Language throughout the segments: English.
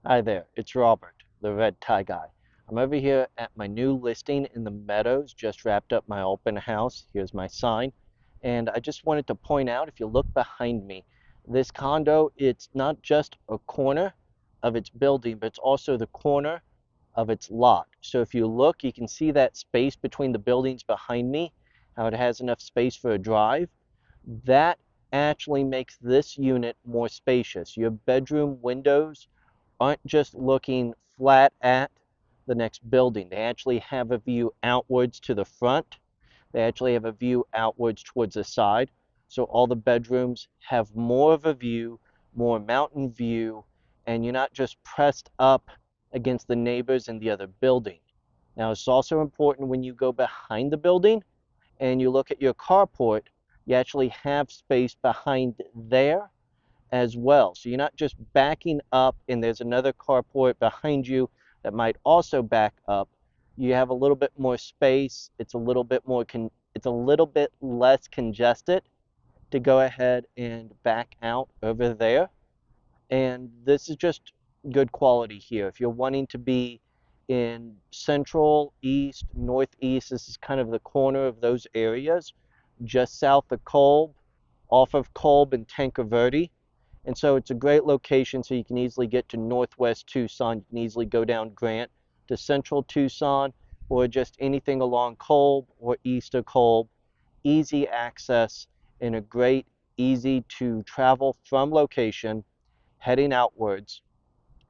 Hi there, it's Robert, the red tie guy. I'm over here at my new listing in the Meadows, just wrapped up my open house. Here's my sign. And I just wanted to point out, if you look behind me, this condo, it's not just a corner of its building, but it's also the corner of its lot. So if you look, you can see that space between the buildings behind me, how it has enough space for a drive. That actually makes this unit more spacious. Your bedroom windows aren't just looking flat at the next building. They actually have a view outwards to the front. They actually have a view outwards towards the side. So all the bedrooms have more of a view, more mountain view, and you're not just pressed up against the neighbors in the other building. Now, it's also important when you go behind the building and you look at your carport, you actually have space behind there as well. So you're not just backing up and there's another carport behind you that might also back up. You have a little bit more space. It's a little bit less congested to go ahead and back out over there. And this is just good quality here. If you're wanting to be in central, east, northeast, this is kind of the corner of those areas, just south of Kolb, off of Kolb and Tanque Verde. And so it's a great location, so you can easily get to Northwest Tucson. You can easily go down Grant to Central Tucson, or just anything along Kolb or east of Kolb. Easy access and a great, easy to travel from location, heading outwards.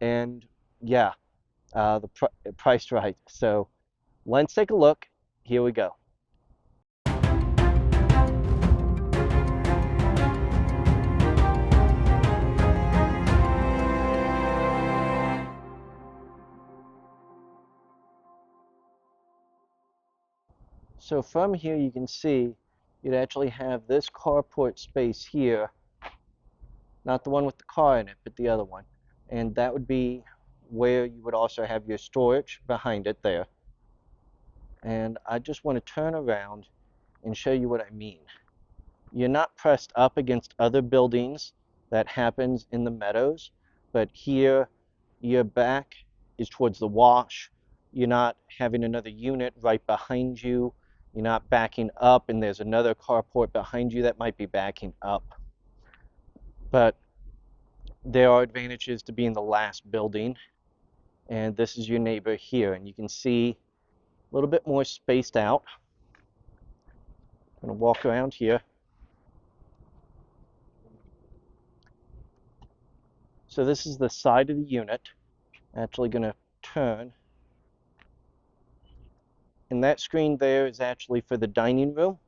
And yeah, the price right. So let's take a look. Here we go. So from here you can see you'd actually have this carport space here, not the one with the car in it, but the other one. And that would be where you would also have your storage behind it there. And I just want to turn around and show you what I mean. You're not pressed up against other buildings. That happens in the Meadows, but here your back is towards the wash. You're not having another unit right behind you. You're not backing up and there's another carport behind you that might be backing up. But there are advantages to being the last building, and this is your neighbor here, and you can see a little bit more spaced out. I'm going to walk around here. So this is the side of the unit. Actually going to turn, and that screen there is actually for the dining room,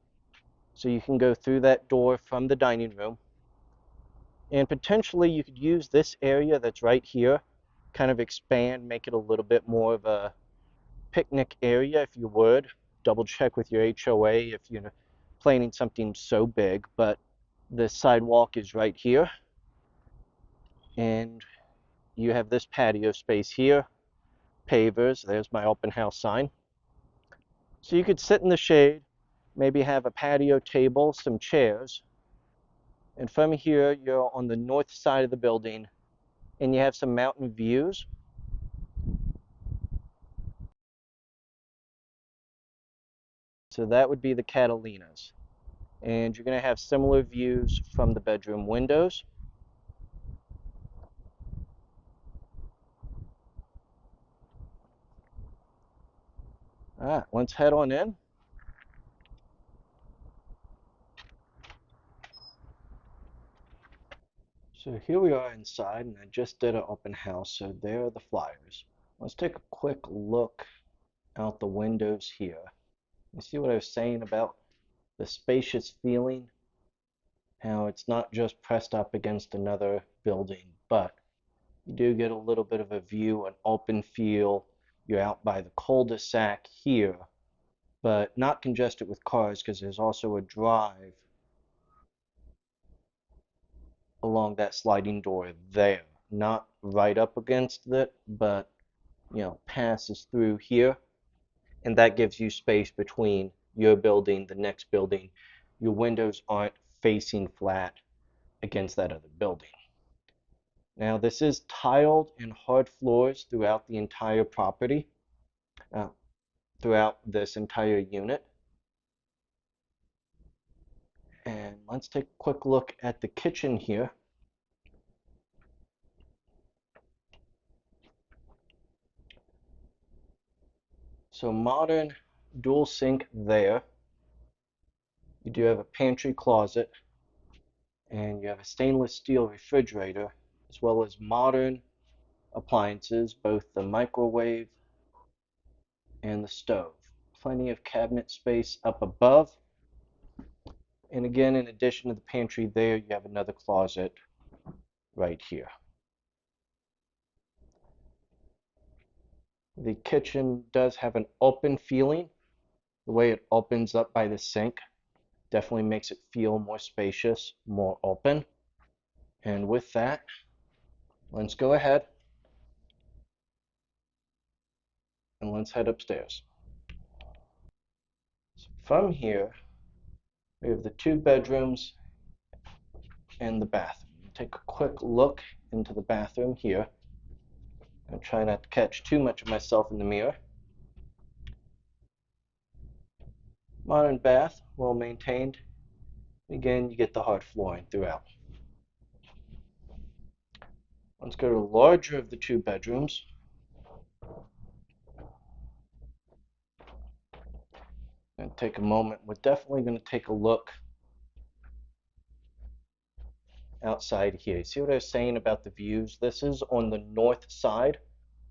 so you can go through that door from the dining room. And potentially you could use this area that's right here, kind of expand, make it a little bit more of a picnic area if you would. Double check with your HOA if you're planning something so big, but the sidewalk is right here. And you have this patio space here, pavers, there's my open house sign. So you could sit in the shade, maybe have a patio table, some chairs, and from here you're on the north side of the building and you have some mountain views. So that would be the Catalinas. And you're going to have similar views from the bedroom windows. All right, let's head on in. So here we are inside, and I just did an open house, so there are the flyers. Let's take a quick look out the windows here. You see what I was saying about the spacious feeling? How it's not just pressed up against another building, but you do get a little bit of a view, an open feel. You're out by the cul-de-sac here, but not congested with cars because there's also a drive along that sliding door there. Not right up against it, but passes through here. And that gives you space between your building, the next building. Your windows aren't facing flat against that other building. Now this is tiled and hard floors throughout the entire property, uh, throughout this entire unit. And let's take a quick look at the kitchen here. So modern dual sink there. You do have a pantry closet, and you have a stainless steel refrigerator, as well as modern appliances, both the microwave and the stove. Plenty of cabinet space up above. And again, in addition to the pantry there, you have another closet right here. The kitchen does have an open feeling. The way it opens up by the sink definitely makes it feel more spacious, more open. And with that, let's go ahead and let's head upstairs. So from here, we have the 2 bedrooms and the bathroom. Take a quick look into the bathroom here. I'm trying not to catch too much of myself in the mirror. Modern bath, well maintained. Again, you get the hard flooring throughout. Let's go to the larger of the 2 bedrooms. And take a moment. We're definitely going to take a look outside here. See what I was saying about the views? This is on the north side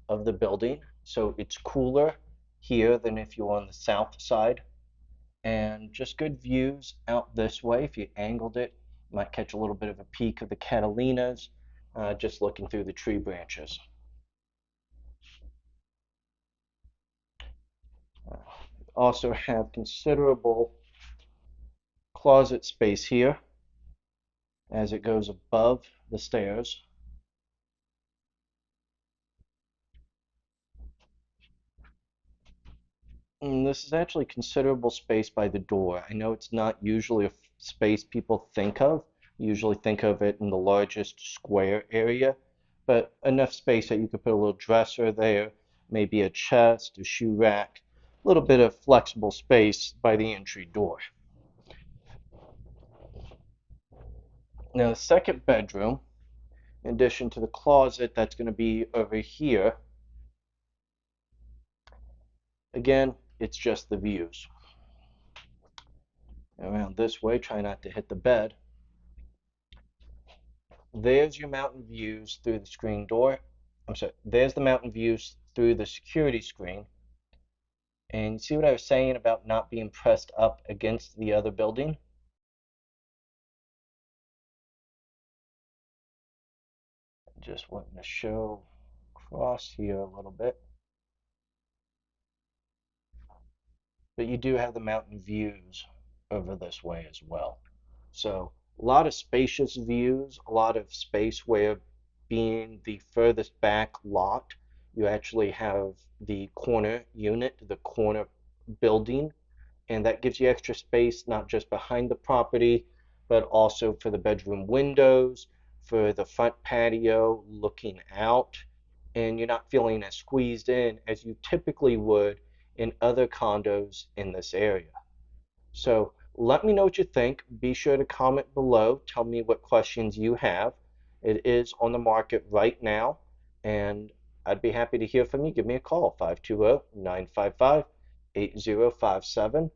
of the building, so it's cooler here than if you're on the south side. And just good views out this way. If you angled it, you might catch a little bit of a peek of the Catalinas, just looking through the tree branches. Also have considerable closet space here as it goes above the stairs. And this is actually considerable space by the door. I know it's not usually a space people think of. You usually think of it in the largest square area, but enough space that you could put a little dresser there, maybe a chest, a shoe rack, a little bit of flexible space by the entry door. Now the second bedroom, in addition to the closet that's going to be over here, again, it's just the views. Around this way, try not to hit the bed. There's your mountain views through the screen door. I'm sorry, there's the mountain views through the security screen. And you see what I was saying about not being pressed up against the other building? Just wanting to show across here a little bit. But you do have the mountain views over this way as well. So a lot of spacious views, a lot of space where being the furthest back lot, you actually have the corner unit, the corner building, and that gives you extra space not just behind the property, but also for the bedroom windows, for the front patio looking out, and you're not feeling as squeezed in as you typically would in other condos in this area. So let me know what you think. Be sure to comment below. Tell me what questions you have. It is on the market right now, and I'd be happy to hear from you. Give me a call, 520-955-8057.